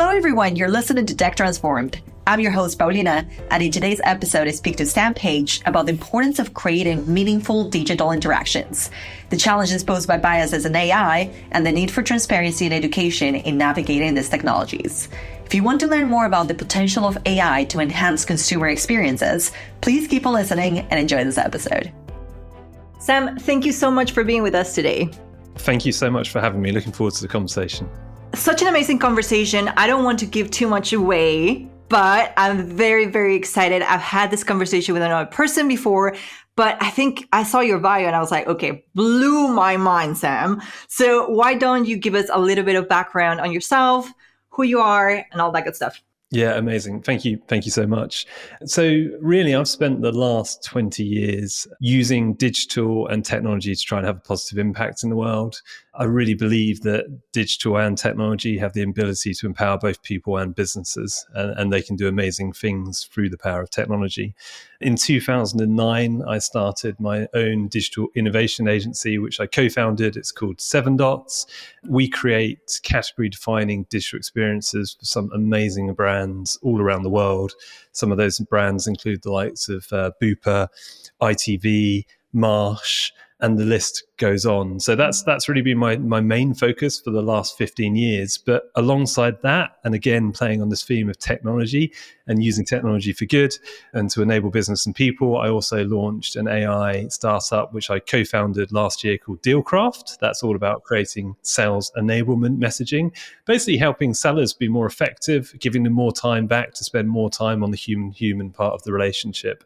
Hello, everyone. You're listening to Tech Transformed. I'm your host, Paulina, and in today's episode, I speak to Sam Page about the importance of creating meaningful digital interactions, the challenges posed by biases in AI, and the need for transparency and education in navigating these technologies. If you want to learn more about the potential of AI to enhance consumer experiences, please keep on listening and enjoy this episode. Sam, thank you so much for being with us today. Thank you so much for having me. Looking forward to the conversation. Such an amazing conversation. I don't want to give too much away, but I'm very, very excited. I've had this conversation with another person before, but I think I saw your bio and I was like, okay, blew my mind, Sam. So why don't you give us a little bit of background on yourself, who you are, and all that good stuff? Yeah, amazing. Thank you. Thank you so much. So really, I've spent the last 20 years using digital and technology to try and have a positive impact in the world. I really believe that digital and technology have the ability to empower both people and businesses, and they can do amazing things through the power of technology. In 2009, I started my own digital innovation agency, which I co-founded. It's called 7 Dots. We create category-defining digital experiences for some amazing brands all around the world. Some of those brands include the likes of Bupa, ITV, Marsh, and the list goes on. So that's really been my main focus for the last 15 years. But alongside that, and again, playing on this theme of technology and using technology for good and to enable business and people, I also launched an AI startup, which I co-founded last year called Dealcraft. That's all about creating sales enablement messaging, basically helping sellers be more effective, giving them more time back to spend more time on the human part of the relationship.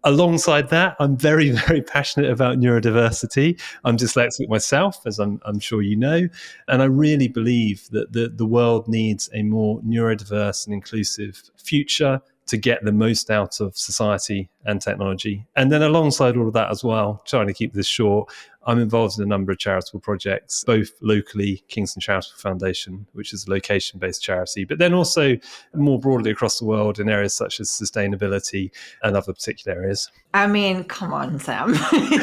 Alongside that, I'm very, very passionate about neurodiversity. I'm dyslexic myself, as I'm sure you know, and I really believe that the world needs a more neurodiverse and inclusive future to get the most out of society and technology. And then alongside all of that as well, trying to keep this short, I'm involved in a number of charitable projects, both locally, Kingston Charitable Foundation, which is a location-based charity, but then also more broadly across the world in areas such as sustainability and other particular areas. I mean, come on, Sam.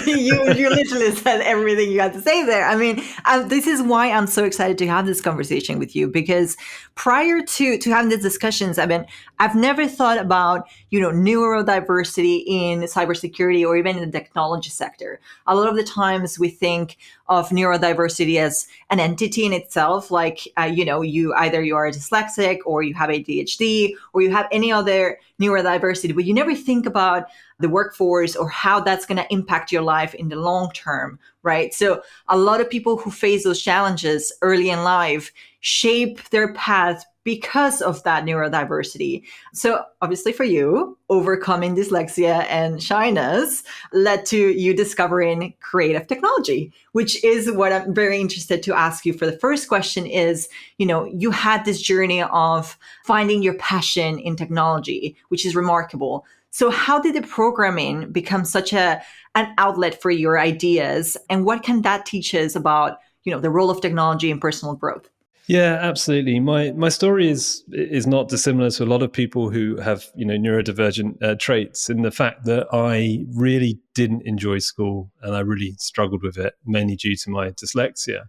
you literally said everything you had to say there. I mean, this is why I'm so excited to have this conversation with you, because prior to having these discussions, I've never thought about, neurodiversity in cybersecurity or even in the technology sector. A lot of the times we think of neurodiversity as an entity in itself, like, you are dyslexic or you have ADHD or you have any other neurodiversity, but you never think about the workforce or how that's going to impact your life in the long term, right? So a lot of people who face those challenges early in life shape their path because of that neurodiversity. So obviously for you, overcoming dyslexia and shyness led to you discovering creative technology, which is what I'm very interested to ask you for. The first question is, you had this journey of finding your passion in technology, which is remarkable. So how did the programming become such an outlet for your ideas? And what can that teach us about, the role of technology in personal growth? Yeah, absolutely. My story is not dissimilar to a lot of people who have, neurodivergent traits, in the fact that I really didn't enjoy school and I really struggled with it, mainly due to my dyslexia.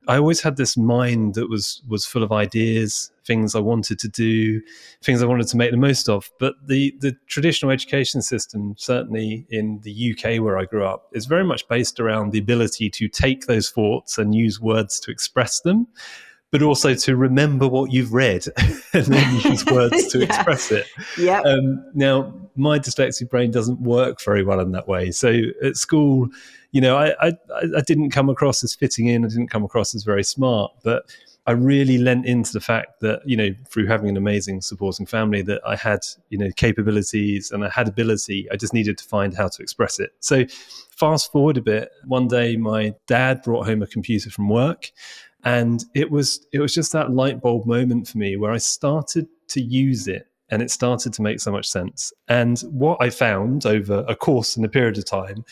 I always had this mind that was full of ideas, things I wanted to do, things I wanted to make the most of. But the traditional education system, certainly in the UK where I grew up, is very much based around the ability to take those thoughts and use words to express them, but also to remember what you've read and then use words to express it. Yeah. Now, my dyslexic brain doesn't work very well in that way. So at school, I didn't come across as fitting in. I didn't come across as very smart, but I really lent into the fact that, through having an amazing supporting family, that I had, capabilities and I had ability. I just needed to find how to express it. So fast forward a bit, one day my dad brought home a computer from work. And it was just that light bulb moment for me where I started to use it and it started to make so much sense. And what I found over a course and a period of time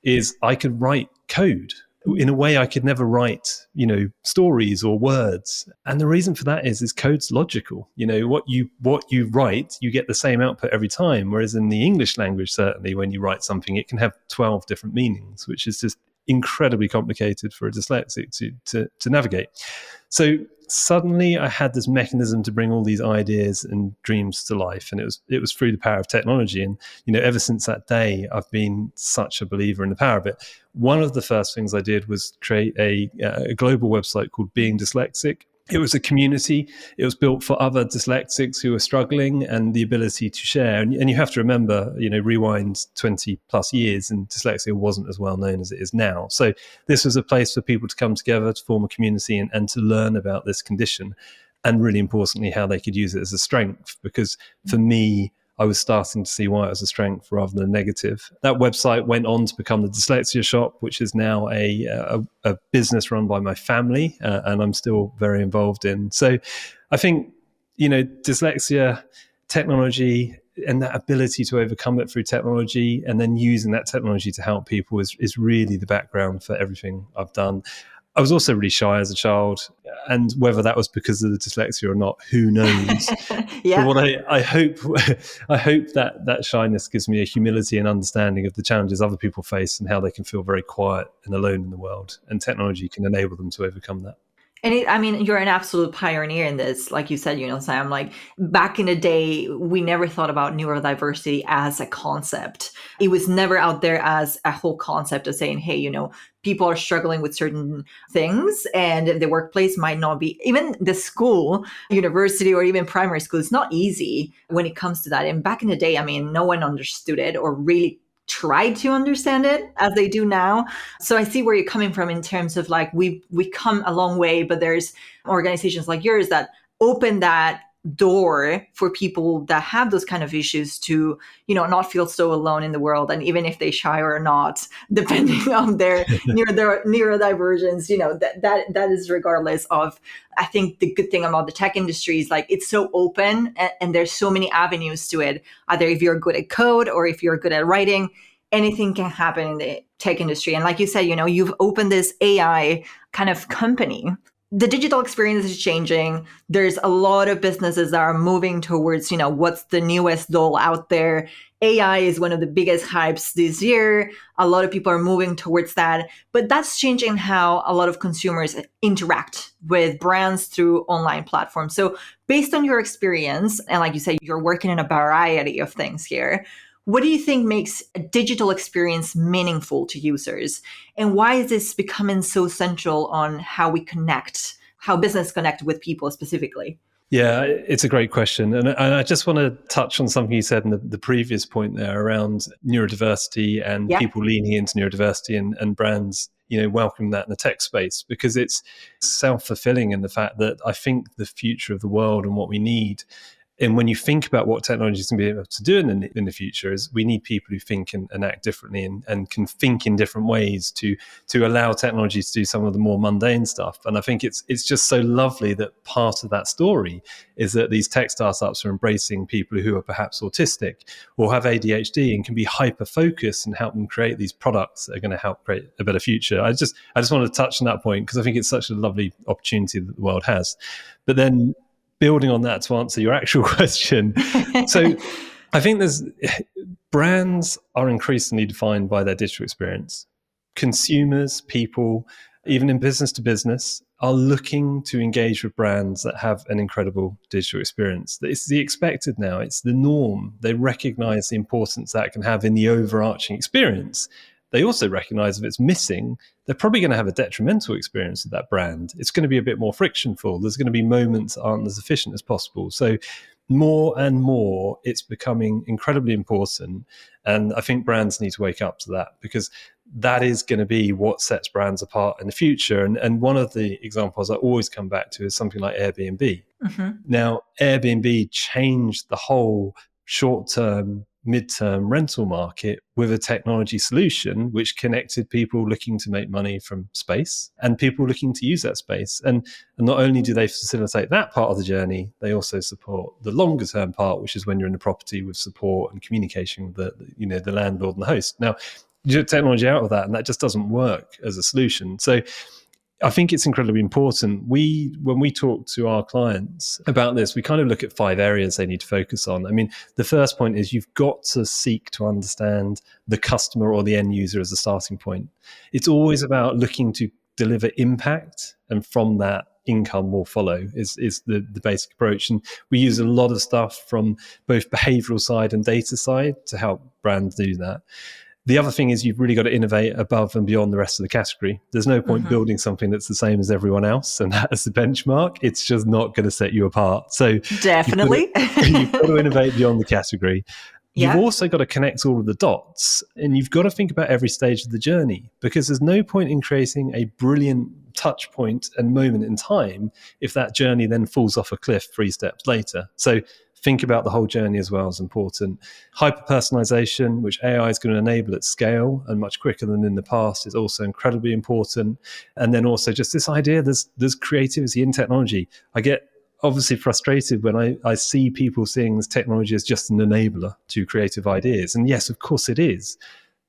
is I could write code in a way I could never write, stories or words. And the reason for that is code's logical. What you write, you get the same output every time. Whereas in the English language, certainly when you write something, it can have 12 different meanings, which is just incredibly complicated for a dyslexic to navigate. So suddenly I had this mechanism to bring all these ideas and dreams to life. And it was through the power of technology. And, ever since that day, I've been such a believer in the power of it. One of the first things I did was create a global website called Being Dyslexic. It was a community. It was built for other dyslexics who were struggling, and the ability to share. And you have to remember, rewind 20 plus years, and dyslexia wasn't as well known as it is now. So this was a place for people to come together to form a community and to learn about this condition. And really importantly, how they could use it as a strength. Because for me, I was starting to see why it was a strength rather than a negative. That website went on to become the Dyslexia Shop, which is now a business run by my family, and I'm still very involved in. So I think, dyslexia, technology, and that ability to overcome it through technology, and then using that technology to help people is really the background for everything I've done. I was also really shy as a child, and whether that was because of the dyslexia or not, who knows? Yeah. But what I hope, I hope that shyness gives me a humility and understanding of the challenges other people face and how they can feel very quiet and alone in the world, and technology can enable them to overcome that. And you're an absolute pioneer in this. Like you said, Sam, like back in the day, we never thought about neurodiversity as a concept. It was never out there as a whole concept of saying, hey, people are struggling with certain things, and the workplace might not be, even the school, university, or even primary school, it's not easy when it comes to that. And back in the day, no one understood it or really tried to understand it as they do now. So I see where you're coming from in terms of like we come a long way, but there's organizations like yours that open that door for people that have those kind of issues to not feel so alone in the world. And even if they shy or not, depending on their neurodivergence, that is regardless of. I think the good thing about the tech industry is like it's so open, and there's so many avenues to it. Either if you're good at code or if you're good at writing, anything can happen in the tech industry. And like you said, you've opened this AI kind of company. The digital experience is changing. There's a lot of businesses that are moving towards, what's the newest doll out there. AI is one of the biggest hypes this year. A lot of people are moving towards that. But that's changing how a lot of consumers interact with brands through online platforms. So based on your experience, and like you said, you're working in a variety of things here, what do you think makes a digital experience meaningful to users? And why is this becoming so central on how we connect, how business connect with people specifically? Yeah, it's a great question. And I just want to touch on something you said in the previous point there around neurodiversity and people leaning into neurodiversity and brands, welcoming that in the tech space, because it's self-fulfilling in the fact that I think the future of the world and what we need. And when you think about what technology is going to be able to do in the future, is we need people who think and act differently and can think in different ways to allow technology to do some of the more mundane stuff. And I think it's just so lovely that part of that story is that these tech startups are embracing people who are perhaps autistic or have ADHD and can be hyper focused and help them create these products that are going to help create a better future. I just want to touch on that point because I think it's such a lovely opportunity that the world has. But then, building on that to answer your actual question. So I think brands are increasingly defined by their digital experience. Consumers, people, even in business to business, are looking to engage with brands that have an incredible digital experience. It's the expected now. It's the norm. They recognize the importance that can have in the overarching experience. They also recognize if it's missing, they're probably going to have a detrimental experience with that brand. It's going to be a bit more frictionful. There's going to be moments that aren't as efficient as possible. So more and more, it's becoming incredibly important. And I think brands need to wake up to that, because that is going to be what sets brands apart in the future. And one of the examples I always come back to is something like Airbnb. Mm-hmm. Now, Airbnb changed the whole short-term, mid-term rental market with a technology solution which connected people looking to make money from space and people looking to use that space. And not only do they facilitate that part of the journey, they also support the longer term part, which is when you're in the property with support and communication with the landlord and the host. Now, you get technology out of that, and that just doesn't work as a solution. So I think it's incredibly important. When we talk to our clients about this, we kind of look at 5 areas they need to focus on. I mean, the first point is you've got to seek to understand the customer or the end user as a starting point. It's always about looking to deliver impact, and from that, income will follow is the basic approach. And we use a lot of stuff from both behavioral side and data side to help brands do that. The other thing is you've really got to innovate above and beyond the rest of the category. There's no point building something that's the same as everyone else and that as the benchmark. It's just not going to set you apart. So definitely, you've got to innovate beyond the category. You've Yeah. also got to connect all of the dots, and you've got to think about every stage of the journey, because there's no point in creating a brilliant touch point and moment in time if that journey then falls off a cliff 3 steps later. So think about the whole journey as well is important. Hyper-personalization, which AI is going to enable at scale and much quicker than in the past, is also incredibly important. And then also just this idea there's creativity in technology. I get obviously frustrated when I see people seeing this technology as just an enabler to creative ideas. And yes, of course it is.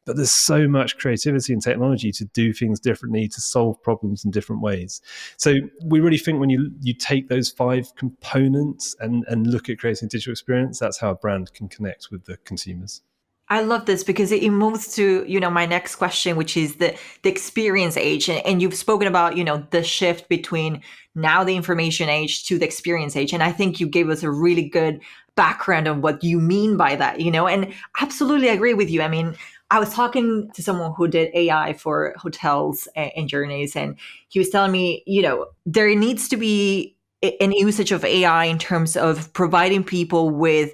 But there's so much creativity in technology to do things differently, to solve problems in different ways. So we really think when you take those 5 components and look at creating a digital experience, that's how a brand can connect with the consumers. I love this because it moves to, my next question, which is the experience age. And you've spoken about, the shift between now the information age to the experience age. And I think you gave us a really good background of what you mean by that, and absolutely agree with you. I mean, I was talking to someone who did AI for hotels and journeys, and he was telling me, there needs to be an usage of AI in terms of providing people with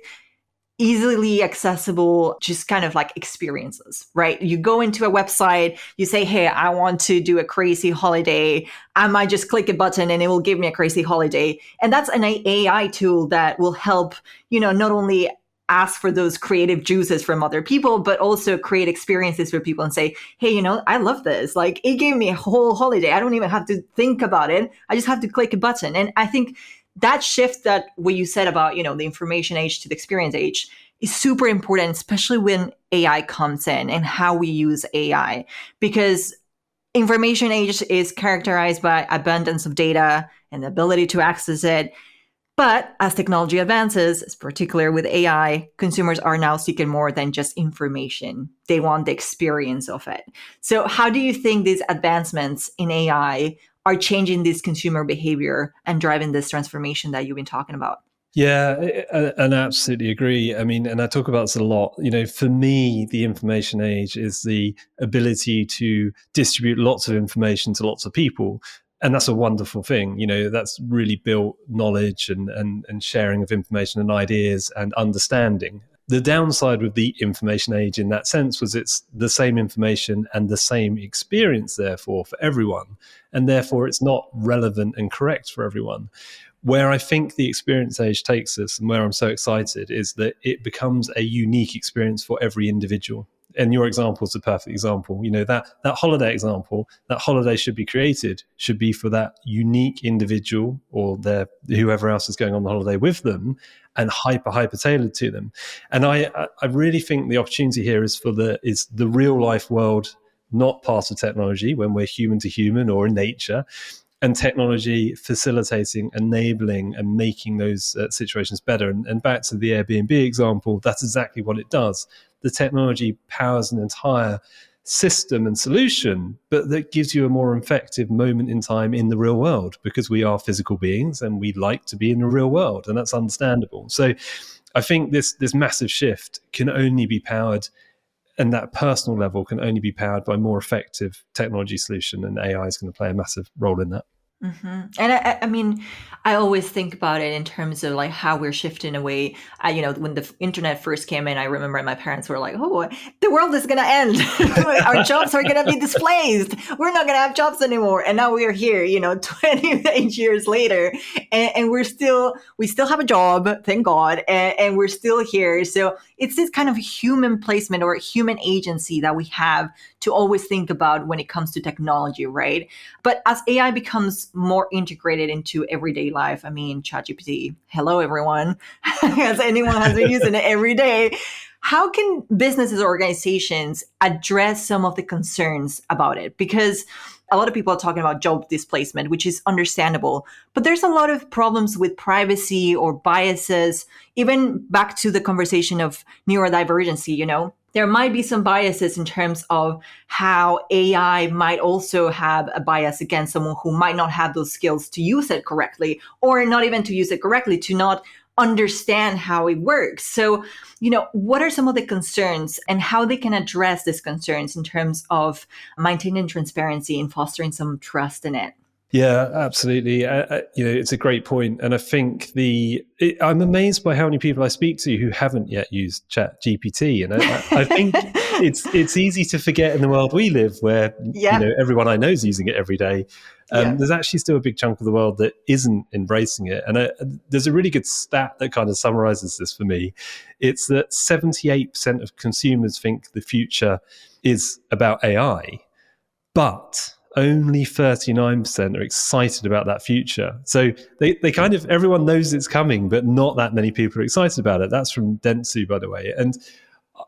easily accessible, just kind of like experiences, right? You go into a website, you say, hey, I want to do a crazy holiday. I might just click a button and it will give me a crazy holiday. And that's an AI tool that will help, not only ask for those creative juices from other people, but also create experiences for people and say, hey, I love this. Like, it gave me a whole holiday. I don't even have to think about it. I just have to click a button. And I think that shift, that what you said about, the information age to the experience age, is super important, especially when AI comes in and how we use AI. Because information age is characterized by abundance of data and the ability to access it. But as technology advances, particularly with AI, consumers are now seeking more than just information. They want the experience of it. So how do you think these advancements in AI are changing this consumer behavior and driving this transformation that you've been talking about? Yeah, and I absolutely agree. I mean, and I talk about this a lot. For me, the information age is the ability to distribute lots of information to lots of people. And that's a wonderful thing. That's really built knowledge and sharing of information and ideas and understanding. The downside with the information age in that sense was it's the same information and the same experience, therefore, for everyone. And therefore, it's not relevant and correct for everyone. Where I think the experience age takes us and where I'm so excited is that it becomes a unique experience for every individual. And your example is a perfect example. That holiday example, that holiday should be for that unique individual or whoever else is going on the holiday with them, and hyper tailored to them. And I really think the opportunity here is the real life world, not part of technology when we're human to human or in nature, and technology facilitating, enabling, and making those situations better. And back to the Airbnb example, that's exactly what it does. The technology powers an entire system and solution, but that gives you a more effective moment in time in the real world, because we are physical beings and we like to be in the real world, and that's understandable. So I think this massive shift can only be powered, and that personal level can only be powered by more effective technology solution, and AI is going to play a massive role in that. Mm-hmm. And I mean, I always think about it in terms of like how we're shifting away. When the internet first came in, I remember my parents were like, "Oh, the world is going to end. Our jobs are going to be displaced. We're not going to have jobs anymore." And now we are here, 28 years later, and we still have a job, thank God, and we're still here. So it's this kind of human placement or human agency that we have to always think about when it comes to technology, right? But as AI becomes more integrated into everyday life, I mean, ChatGPT, hello everyone, as anyone has been using it every day. How can businesses or organizations address some of the concerns about it? Because a lot of people are talking about job displacement, which is understandable, but there's a lot of problems with privacy or biases, even back to the conversation of neurodivergency, there might be some biases in terms of how AI might also have a bias against someone who might not have those skills to use it correctly, or not even to use it correctly, to not understand how it works. So, what are some of the concerns and how they can address these concerns in terms of maintaining transparency and fostering some trust in it? Yeah, absolutely. It's a great point, and I think I'm amazed by how many people I speak to who haven't yet used Chat GPT, and I think it's easy to forget in the world we live, where Yeah. everyone I know is using it every day. Yeah. There's actually still a big chunk of the world that isn't embracing it, and there's a really good stat that kind of summarizes this for me. It's that 78% of consumers think the future is about AI, but only 39% are excited about that future. So they kind of, everyone knows it's coming, but not that many people are excited about it. That's from Dentsu, by the way. And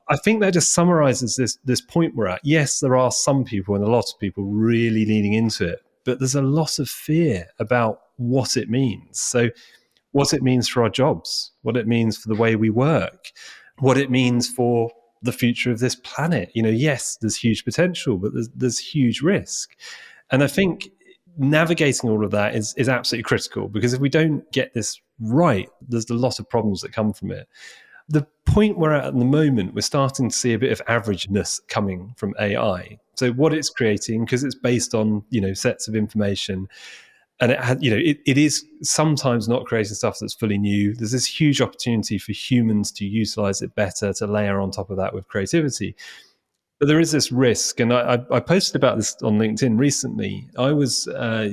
I think that just summarizes this point we're at. Yes, there are some people and a lot of people really leaning into it, but there's a lot of fear about what it means. So what it means for our jobs, what it means for the way we work, what it means for the future of this planet. Yes, there's huge potential, but there's huge risk. And I think navigating all of that is absolutely critical, because if we don't get this right, there's a lot of problems that come from it. The point we're at the moment, we're starting to see a bit of averageness coming from AI. So what it's creating, because it's based on, sets of information, and it is sometimes not creating stuff that's fully new. There's this huge opportunity for humans to utilize it better, to layer on top of that with creativity. But there is this risk, and I posted about this on LinkedIn recently. I was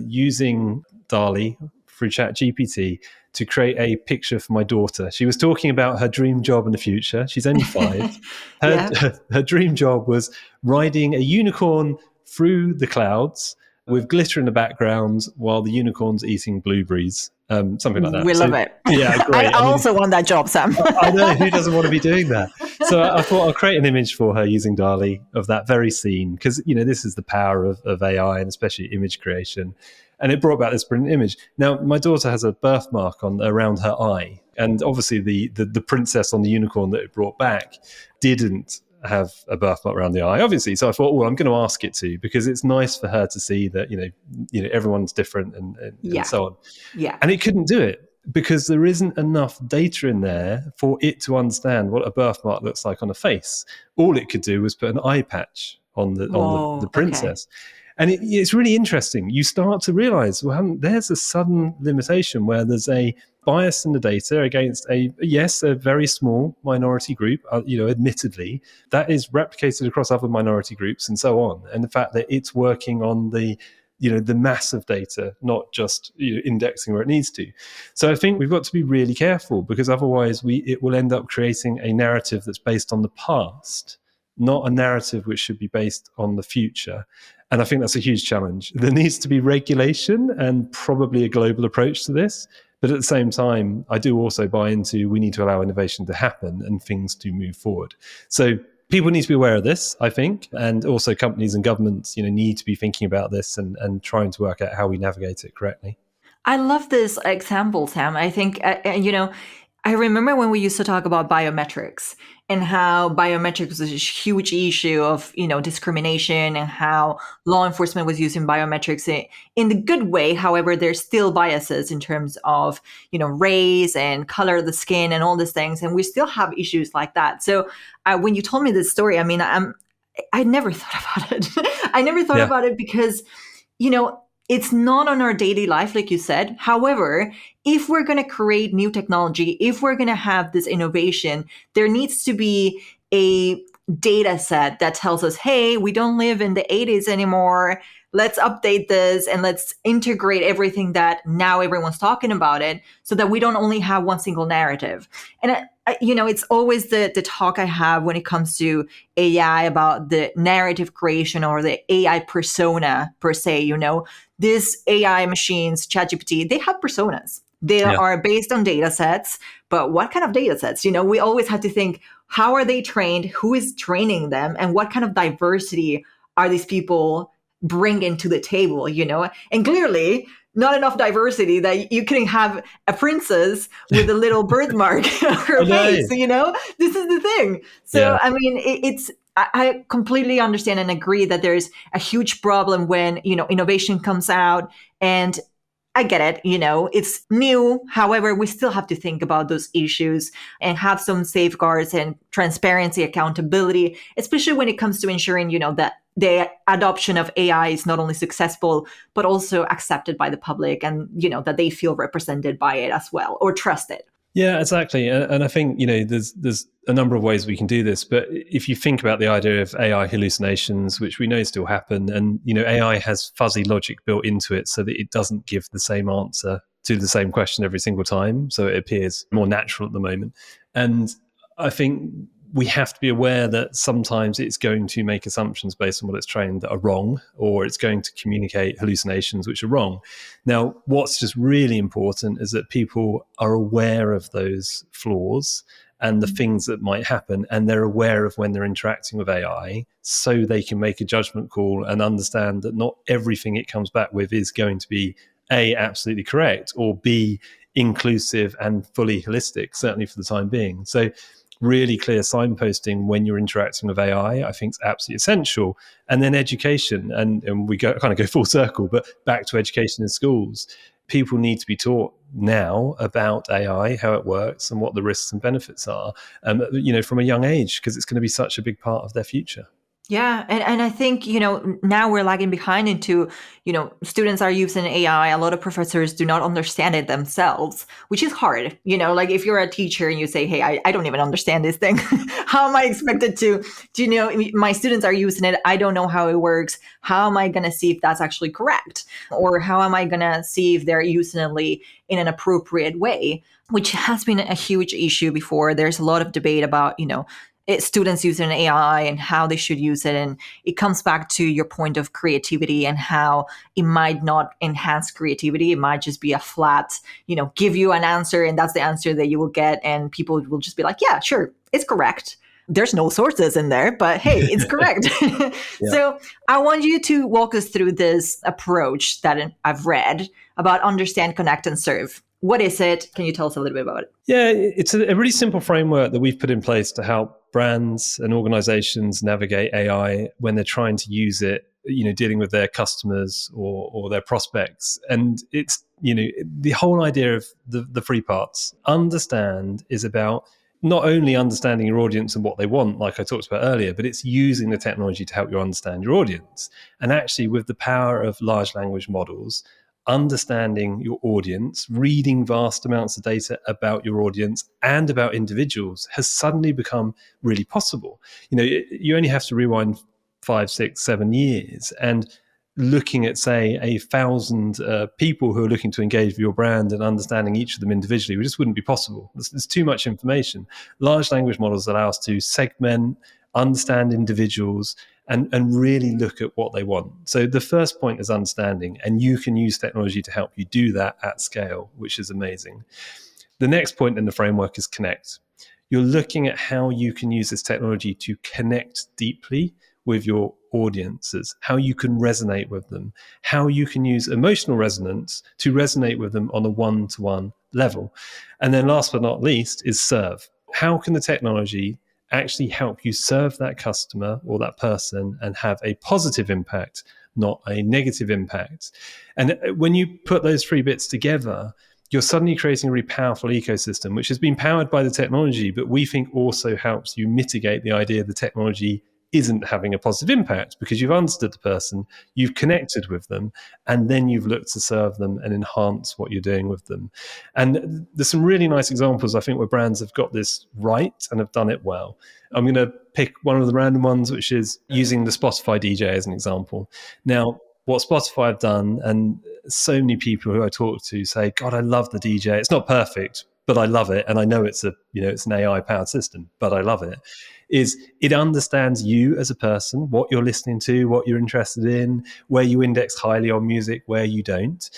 using DALL-E through ChatGPT to create a picture for my daughter. She was talking about her dream job in the future. She's only 5. Yeah. Her dream job was riding a unicorn through the clouds with glitter in the background while the unicorn's eating blueberries, something like that. We love it. Yeah, great. I also want that job, Sam. I know, who doesn't want to be doing that? So I thought I'll create an image for her using DALL-E of that very scene, because this is the power of AI, and especially image creation. And it brought back this brilliant image. Now, my daughter has a birthmark around her eye, and obviously the princess on the unicorn that it brought back didn't have a birthmark around the eye, obviously. So I thought, well, I'm going to ask it to, because it's nice for her to see that everyone's different and so on. Yeah. And it couldn't do it, because there isn't enough data in there for it to understand what a birthmark looks like on a face. All it could do was put an eye patch on the princess. Okay. And it's really interesting. You start to realize, well, there's a sudden limitation where there's a bias in the data against a very small minority group, admittedly, that is replicated across other minority groups and so on. And the fact that it's working on the mass of data, not just indexing where it needs to. So I think we've got to be really careful, because otherwise it will end up creating a narrative that's based on the past, not a narrative which should be based on the future. And I think that's a huge challenge. There needs to be regulation and probably a global approach to this. But at the same time, I do also buy into, we need to allow innovation to happen and things to move forward. So people need to be aware of this, I think, and also companies and governments, need to be thinking about this and trying to work out how we navigate it correctly. I love this example, Sam. I think, I remember when we used to talk about biometrics and how biometrics was a huge issue of, discrimination, and how law enforcement was using biometrics in the good way. However, there's still biases in terms of, race and color of the skin and all these things. And we still have issues like that. So when you told me this story, I mean, I never thought about it. I never thought about it because, it's not on our daily life, like you said. However, if we're going to create new technology, if we're going to have this innovation, there needs to be a data set that tells us, hey, we don't live in the 80s anymore. Let's update this and let's integrate everything that now everyone's talking about it, so that we don't only have one single narrative. And it's always the talk I have when it comes to AI about the narrative creation or the AI persona per se. These AI machines, ChatGPT, they have personas. They are based on data sets, but what kind of data sets? We always have to think, how are they trained? Who is training them? And what kind of diversity are these people bringing to the table? And clearly, not enough diversity that you couldn't have a princess with a little birthmark on her I know. face. This is the thing. So, Yeah. I mean, I completely understand and agree that there's a huge problem when, innovation comes out, and I get it, it's new. However, we still have to think about those issues and have some safeguards and transparency, accountability, especially when it comes to ensuring, that the adoption of AI is not only successful, but also accepted by the public, and, that they feel represented by it as well, or trusted. Yeah, exactly. And I think, there's a number of ways we can do this. But if you think about the idea of AI hallucinations, which we know still happen, and, AI has fuzzy logic built into it so that it doesn't give the same answer to the same question every single time. So it appears more natural at the moment. And I think we have to be aware that sometimes it's going to make assumptions based on what it's trained that are wrong, or it's going to communicate hallucinations which are wrong. Now, what's just really important is that people are aware of those flaws and the things that might happen, and they're aware of when they're interacting with AI, so they can make a judgment call and understand that not everything it comes back with is going to be A, absolutely correct, or B, inclusive and fully holistic, certainly for the time being. So really clear signposting when you're interacting with AI, I think is absolutely essential. And then education, and we kind of go full circle, but back to education in schools. People need to be taught now about AI, how it works, and what the risks and benefits are, from a young age, because it's going to be such a big part of their future. Yeah. And I think, now we're lagging behind into, students are using AI. A lot of professors do not understand it themselves, which is hard. Like if you're a teacher and you say, hey, I don't even understand this thing. How am I expected to, my students are using it. I don't know how it works. How am I going to see if that's actually correct? Or how am I going to see if they're using it in an appropriate way? Which has been a huge issue before. There's a lot of debate about, students using AI and how they should use it. And it comes back to your point of creativity and how it might not enhance creativity. It might just be a flat, give you an answer and that's the answer that you will get. And people will just be like, yeah, sure, it's correct. There's no sources in there, but hey, it's correct. Yeah. So I want you to walk us through this approach that I've read about understand, connect, and serve. What is it? Can you tell us a little bit about it? Yeah, it's a really simple framework that we've put in place to help brands and organizations navigate AI when they're trying to use it, dealing with their customers or their prospects. And it's, the whole idea of the three parts. Understand is about not only understanding your audience and what they want, like I talked about earlier, but it's using the technology to help you understand your audience. And actually, with the power of large language models, understanding your audience, reading vast amounts of data about your audience and about individuals has suddenly become really possible. You only have to rewind 5, 6, 7 years, and looking at, say, 1,000 people who are looking to engage with your brand and understanding each of them individually, it just wouldn't be possible. There's too much information. Large language models allow us to segment, understand individuals, and really look at what they want. So the first point is understanding, and you can use technology to help you do that at scale, which is amazing. The next point in the framework is connect. You're looking at how you can use this technology to connect deeply with your audiences, how you can resonate with them, how you can use emotional resonance to resonate with them on a one-to-one level. And then last but not least is serve. How can the technology actually help you serve that customer or that person and have a positive impact, not a negative impact? And when you put those three bits together, you're suddenly creating a really powerful ecosystem, which has been powered by the technology, but we think also helps you mitigate the idea the technology isn't having a positive impact, because you've understood the person, you've connected with them, and then you've looked to serve them and enhance what you're doing with them. And there's some really nice examples, I think, where brands have got this right and have done it well. I'm going to pick one of the random ones, which is using the Spotify DJ as an example. Now, what Spotify have done, and so many people who I talk to say, God, I love the DJ. It's not perfect, but I love it. And I know it's it's an AI powered system, but I love it. Is it understands you as a person, what you're listening to, what you're interested in, where you index highly on music, where you don't.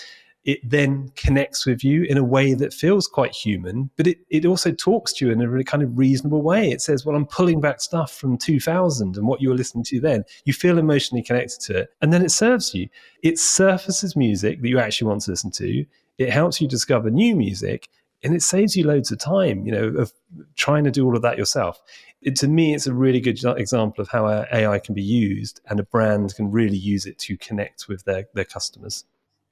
it then connects with you in a way that feels quite human, but it also talks to you in a really kind of reasonable way. It says, well, I'm pulling back stuff from 2000 and what you were listening to then. You feel emotionally connected to it, and then it serves you. It surfaces music that you actually want to listen to. It helps you discover new music, and it saves you loads of time, of trying to do all of that yourself. To me, it's a really good example of how AI can be used, and a brand can really use it to connect with their customers.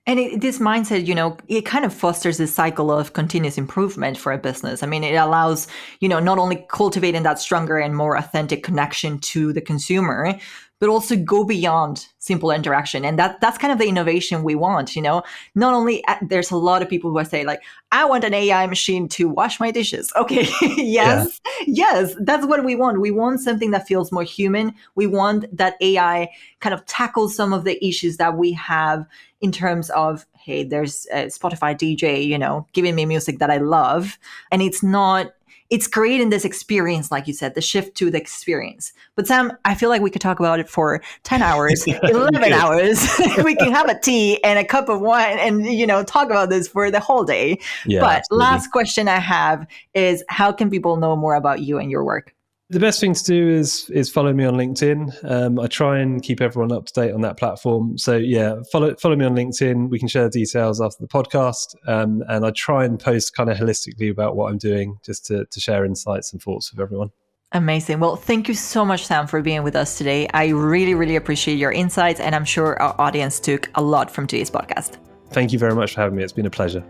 And this mindset, it kind of fosters this cycle of continuous improvement for a business. I mean, it allows, not only cultivating that stronger and more authentic connection to the consumer, but also go beyond simple interaction. And that's kind of the innovation we want, Not only, there's a lot of people who say like, I want an AI machine to wash my dishes. Okay, yes, yes, that's what we want. We want something that feels more human. We want that AI kind of tackles some of the issues that we have in terms of, hey, there's a Spotify DJ, giving me music that I love. And it's creating this experience, like you said, the shift to the experience. But Sam, I feel like we could talk about it for 10 hours, 11 hours. We can have a tea and a cup of wine and, talk about this for the whole day. Yeah, but absolutely. Last question I have is, how can people know more about you and your work? The best thing to do is follow me on LinkedIn. I try and keep everyone up to date on that platform. So yeah, follow me on LinkedIn. We can share the details after the podcast. And I try and post kind of holistically about what I'm doing, just to share insights and thoughts with everyone. Amazing. Well, thank you so much, Sam, for being with us today. I really, really appreciate your insights, and I'm sure our audience took a lot from today's podcast. Thank you very much for having me. It's been a pleasure.